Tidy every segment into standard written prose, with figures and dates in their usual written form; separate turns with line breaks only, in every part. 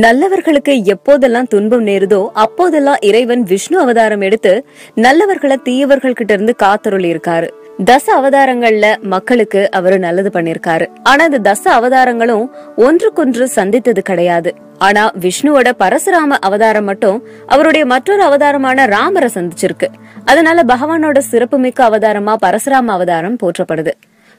நல்லவர்களுக்கு எப்போதெல்லாம் துன்பம் நேருதோ அப்போதெல்லாம் இறைவன் விஷ்ணு அவதாரம் எடுத்து நல்லவர்களை தீயவர்கள் கிட்ட இருந்து காத்தருளி இருக்காரு. தச அவதாரங்கள்ல மக்களுக்கு அவரு நல்லது பண்ணிருக்காரு. ஆனா இந்த தச அவதாரங்களும் ஒன்றுக்கொன்று சந்தித்தது கிடையாது. ஆனா விஷ்ணுவோட பரசுராம அவதாரம் மட்டும் அவருடைய மற்றொரு அவதாரமான ராமரை சந்திச்சிருக்கு. அதனால பகவானோட சிறப்புமிக்க அவதாரமா பரசுராம அவதாரம் போற்றப்படுது.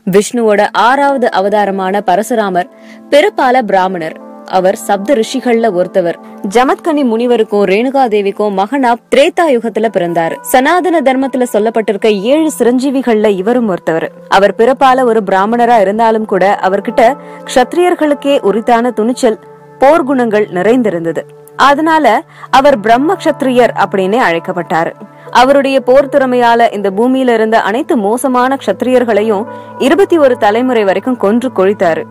விஷ்ணுவோட 6வது அவதாரமான பரசுராமர் பிறப்பால பிராமணர். அவர் சப்த ரிஷிகள்ல ஒருத்தவர். ஜமத்கனி முனிவருக்கும் ரேணுகா தேவிக்கும் மகனா திரேதா யுகத்துல பிறந்தாரு. சனாதன தர்மத்துல சொல்லப்பட்டிருக்க 7 சிரஞ்சீவிகள்ல இவரும் ஒருத்தவர். அவர் பிறப்பால ஒரு பிராமணரா இருந்தாலும் கூட அவர்கிட்ட க்ஷத்ரியர்களுக்கே உரித்தான துணிச்சல், போர்க்குணங்கள் நிறைந்திருந்தது. அதனால அவர் பிரம்ம க்ஷத்ரியர் அப்படின்னு அழைக்கப்பட்டாரு. அவருடைய போர் திறமையால இந்த பூமியில இருந்த அனைத்து மோசமான க்ஷத்ரியர்களையும் 21 தலைமுறை வரைக்கும் கொன்று கொழித்தாரு.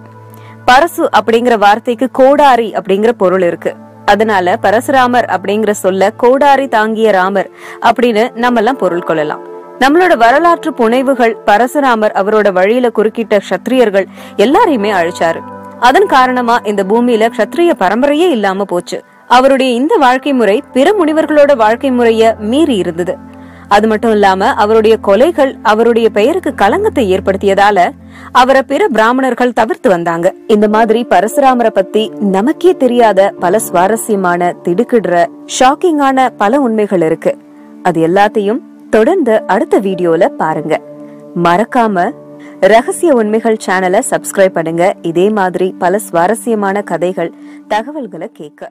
பரசு அப்படிங்கிற வார்த்தைக்கு கோடாரி அப்படிங்கிற பொருள் இருக்கு. அதனால பரசுராமர் அப்படிங்கிற சொல்ல கோடாரி தாங்கிய ராமர் அப்படின்னு நம்ம எல்லாம் பொருள் கொள்ளலாம். நம்மளோட வரலாற்று புனைவுகள் பரசுராமர் அவரோட வழியில குறுக்கிட்ட க்ஷத்ரியர்கள் எல்லாரையுமே அழிச்சாரு. அதன் காரணமா இந்த பூமியில க்ஷத்ரிய பரம்பரையே இல்லாம போச்சு. அவருடைய இந்த வாழ்க்கை முறை பிற முனிவர்களோட வாழ்க்கை முறைய மீறி இருந்தது. அது மட்டும் இல்லாம அவருடைய கொலைகள் அவருடைய பெயருக்கு களங்கத்தை ஏற்படுத்தியதால அவரை பிற பிராமணர்கள் தவிர்த்து வந்தாங்க. இந்த மாதிரி பரசுராமரை பத்தி நமக்கே தெரியாத பல சுவாரஸ்யமான, திடுக்கிடுற, ஷாக்கிங்கான பல உண்மைகள் இருக்கு. அது எல்லாத்தையும் தொடர்ந்து அடுத்த வீடியோல பாருங்க. மறக்காம ரகசிய உண்மைகள் சேனலை சப்ஸ்கிரைப் பண்ணுங்க. இதே மாதிரி பல சுவாரஸ்யமான கதைகள், தகவல்களை கேட்க.